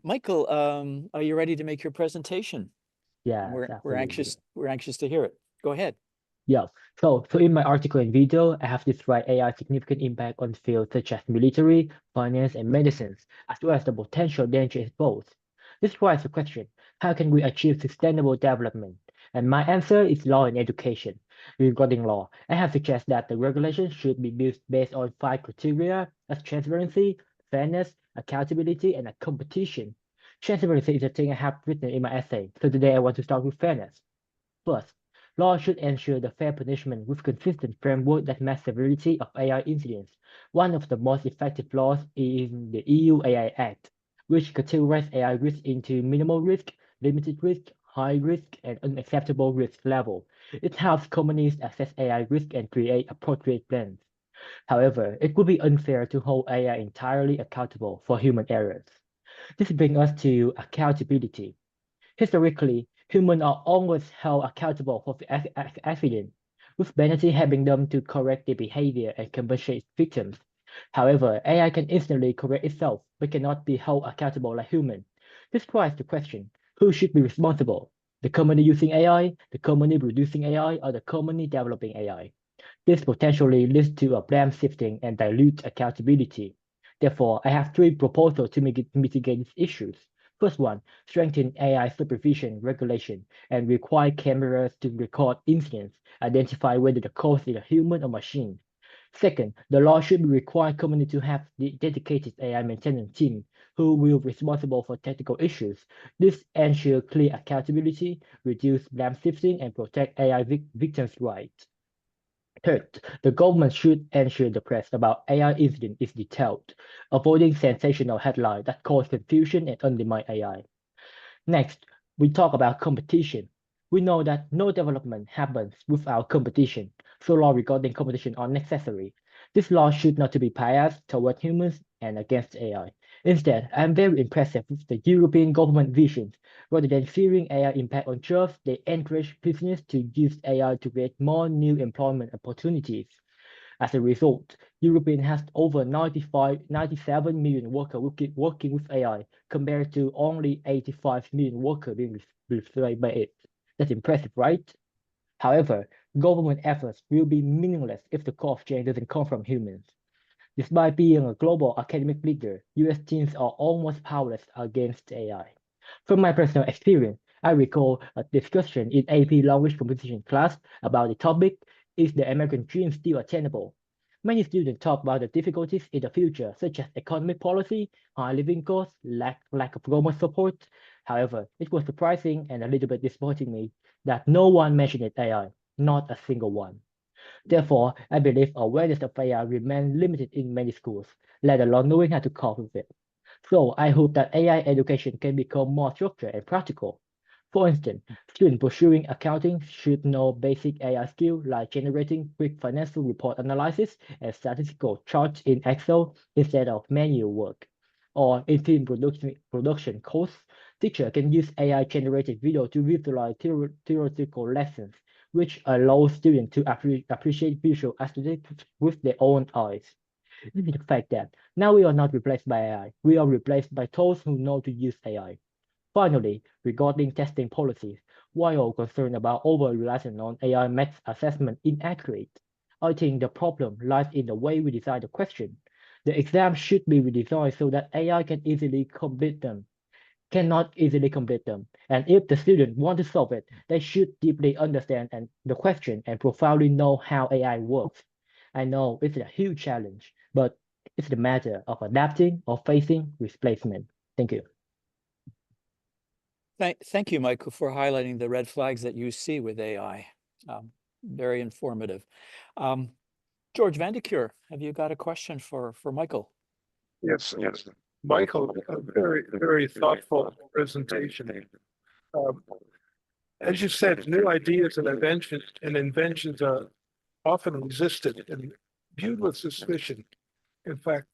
Michael, are you ready to make your presentation? Yeah, We're absolutely. anxious to hear it. Go ahead. Yeah. So in my article and video, I have described AI's significant impact on fields such as military, finance, and medicines, as well as the potential danger it poses. This raises the question, how can we achieve sustainable development? And my answer is law and education. Regarding law, I have suggested that the regulation should be built based on 5 criteria as transparency, fairness, accountability, and a competition. Transparency is a thing I have written in my essay, so today I want to start with fairness. First, law should ensure the fair punishment with consistent framework that matches severity of AI incidents. One of the most effective laws is the EU AI Act, which categorizes AI risk into minimal risk, limited risk, high risk, and unacceptable risk level. It helps companies assess AI risk and create appropriate plans. However, it would be unfair to hold AI entirely accountable for human errors. This brings us to accountability. Historically, humans are always held accountable for accidents, with penalty helping them to correct their behavior and compensate victims. However, AI can instantly correct itself but cannot be held accountable like humans. This raises the question, who should be responsible? The company using AI, the company producing AI, or the company developing AI? This potentially leads to a blame shifting and dilute accountability. Therefore, I have 3 proposals to mitigate these issues. First one, strengthen AI supervision regulation and require cameras to record incidents, identify whether the cause is a human or machine. Second, the law should require companies to have the dedicated AI maintenance team who will be responsible for technical issues. This ensures clear accountability, reduce blame shifting, and protect AI victims' rights. Third, the government should ensure the press about AI incident is detailed, avoiding sensational headlines that cause confusion and undermine AI. Next, we talk about competition. We know that no development happens without competition, so laws regarding competition are necessary. This law should not to be biased toward humans and against AI. Instead, I am very impressed with the European government vision. Rather than fearing AI impact on jobs, they encourage business to use AI to create more new employment opportunities. As a result, Europe has over 97 million workers working with AI, compared to only 85 million workers being replaced by it. That's impressive, right? However, government efforts will be meaningless if the core of change doesn't come from humans. Despite being a global academic leader, US teams are almost powerless against AI. From my personal experience, I recall a discussion in AP language composition class about the topic, is the American dream still attainable? Many students talk about the difficulties in the future, such as economic policy, high living costs, lack of government support. However, it was surprising and a little bit disappointing me that no one mentioned AI, not a single one. Therefore, I believe awareness of AI remains limited in many schools, let alone knowing how to cope with it. So I hope that AI education can become more structured and practical. For instance, students pursuing accounting should know basic AI skills like generating quick financial report analysis and statistical charts in Excel instead of manual work. Or in film production course, teacher can use AI-generated video to visualize theoretical lessons, which allows students to appreciate visual aesthetics with their own eyes. This is the fact that now we are not replaced by AI, we are replaced by those who know to use AI. Finally, regarding testing policies, while concerned about over-reliance on AI makes assessment inaccurate, I think the problem lies in the way we design the question. The exam should be redesigned so that AI cannot easily complete them. And if the student want to solve it, they should deeply understand the question and profoundly know how AI works. I know it's a huge challenge, but it's the matter of adapting or facing replacement. Thank you. Thank you, Michael, for highlighting the red flags that you see with AI. Very informative. George Vandecure, have you got a question for Michael? Yes. Michael, a very thoughtful presentation. As you said, new ideas and inventions are often resisted and viewed with suspicion. In fact,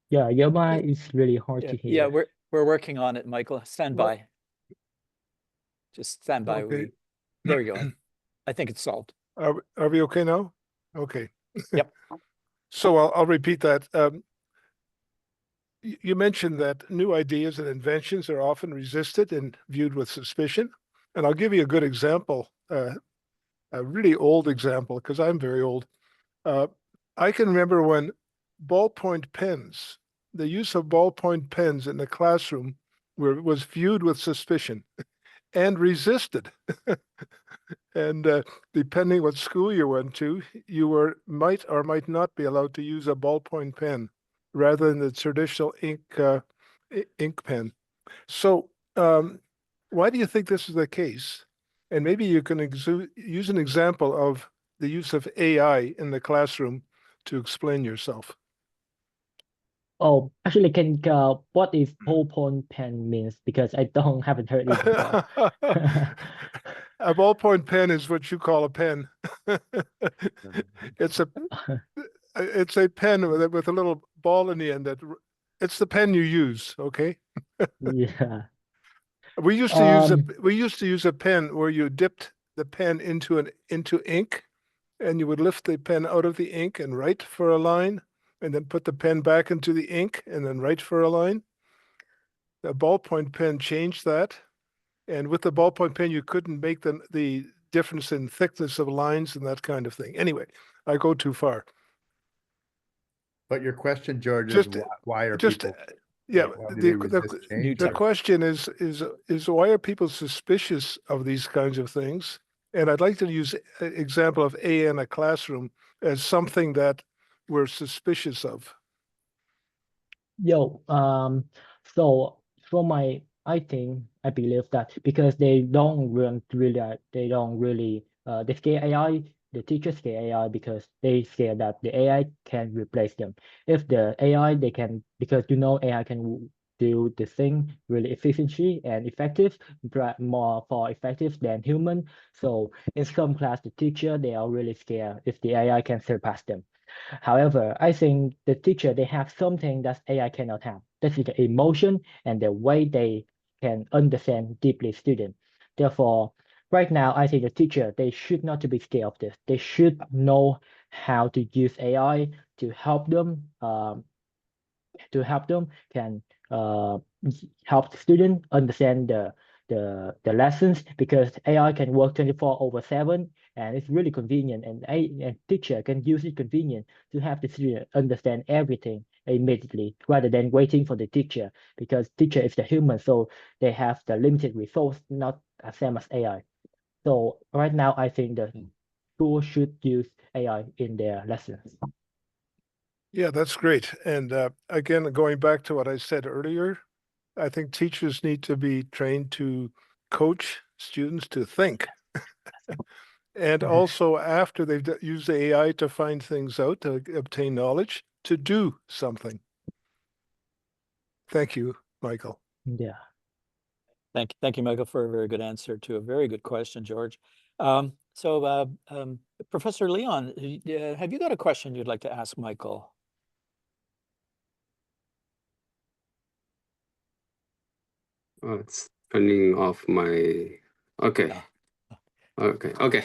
Yeah, your mic is really hard to hear. Yeah, we're working on it, Michael. Stand by. Just stand by. Okay. There we go. I think it's solved. Are we okay now? Okay. Yep. So I'll repeat that. you mentioned that new ideas and inventions are often resisted and viewed with suspicion. And I'll give you a good example, a really old example, because I'm very old. I can remember when ballpoint pens, the use of ballpoint pens in the classroom was viewed with suspicion and resisted. And depending what school you went to, you might or might not be allowed to use a ballpoint pen rather than the traditional ink pen. So, why do you think this is the case? And maybe you can use an example of the use of AI in the classroom to explain yourself. Oh, actually, can what is ballpoint pen means? Because I haven't heard it before. A ballpoint pen is what you call a pen. It's a it's a pen with a little ball in the end it's the pen you use, okay? Yeah. We used to use a pen where you dipped the pen into ink, and you would lift the pen out of the ink and write for a line, and then put the pen back into the ink and then write for a line. The ballpoint pen changed that, and with the ballpoint pen you couldn't make the difference in thickness of lines and that kind of thing. Anyway, I go too far. But your question, George, Just is why are just people yeah, why do they resist change? the question is why are people suspicious of these kinds of things? And I'd like to use an example of AI in a classroom as something that we're suspicious of. Yo, so I think I believe that because they don't really they scare AI, the teachers scare AI because they scare that the AI can replace them. If the AI they can, because AI can do the thing really efficiently and effective, but more for effective than human. So in some class, the teacher they are really scared if the AI can surpass them. However, I think the teacher, they have something that AI cannot have. That's the emotion and the way they can understand deeply student. Therefore, right now, I think the teacher, they should not to be scared of this. They should know how to use AI to help them can help the student understand the lessons because AI can work 24/7 and it's really convenient and teacher can use it convenient to have the student understand everything immediately rather than waiting for the teacher because teacher is the human so they have the limited resource not the same as AI. So right now I think the school should use AI in their lessons. Yeah, that's great. And again, going back to what I said earlier, I think teachers need to be trained to coach students to think. And also after they've used the AI to find things out, to obtain knowledge, to do something. Thank you, Michael. Yeah. Thank you, Michael, for a very good answer to a very good question, George. Professor Leon, have you got a question you'd like to ask Michael? Oh, it's turning off my. Okay. Yeah. Okay.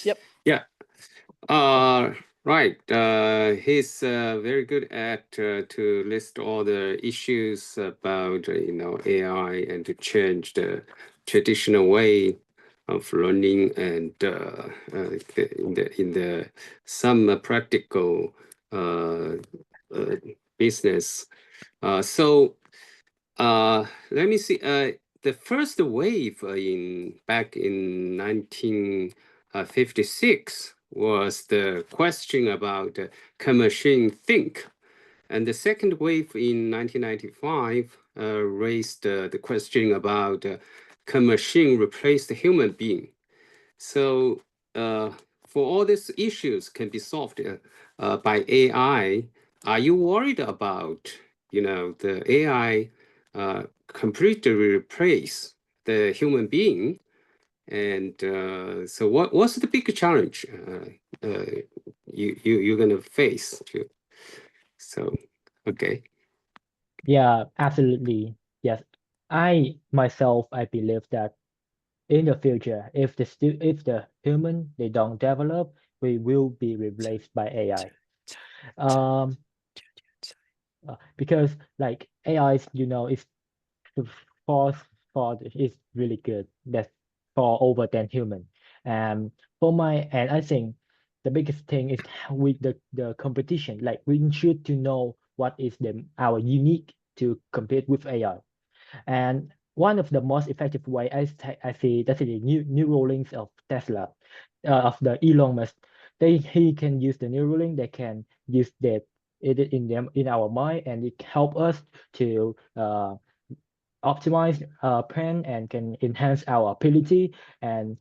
Yep. Yeah. Right. He's very good at to list all the issues about AI and to change the traditional way of learning and in the some practical business. Let me see. The first wave back in 1956 was the question about can machine think, and the second wave in 1995 raised the question about can machine replace the human being. So for all these issues can be solved by AI, are you worried about the AI completely replace the human being? And so what's the big challenge you're gonna face too? So okay. Yeah, absolutely. Yes. I myself, I believe that in the future, if the human they don't develop, we will be replaced by AI. Um, because like AI, is the force for is really good. That's far over than human. And and I think the biggest thing is with the competition. Like we should to know what is our unique to compete with AI. And one of the most effective way I see that's the new rulings of Tesla, of the Elon Musk. He can use the new ruling. They can use that it in our mind, and it help us to optimize plan and can enhance our ability. And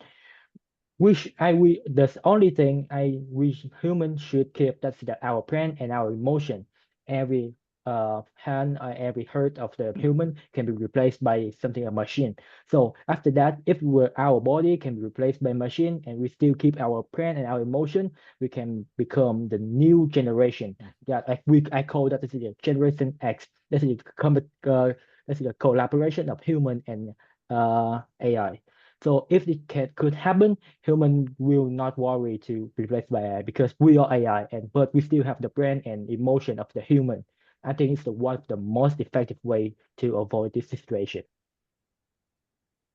the only thing I wish humans should keep, that's our brain and our emotion. Every hand or every hurt of the human can be replaced by something, a machine. So after that, if our body can be replaced by machine and we still keep our brain and our emotion, we can become the new generation. Yeah, I call that is the generation X. That's the collaboration of human and AI. So if could happen, human will not worry to be replaced by AI because we are AI, but we still have the brain and emotion of the human. I think it's one of the most effective way to avoid this situation.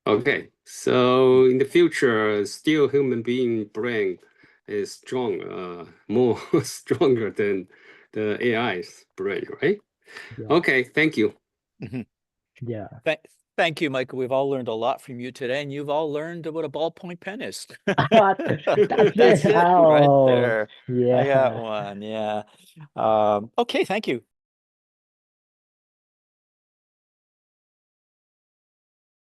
Okay, so in the future, still human being brain is strong, more stronger than the AI's brain, right? Yeah. Okay, thank you. Yeah. Thank you, Michael. We've all learned a lot from you today, and you've all learned what a ballpoint pen is. That's That's it. it right Oh, there. I got yeah. one. Yeah. Okay, thank you.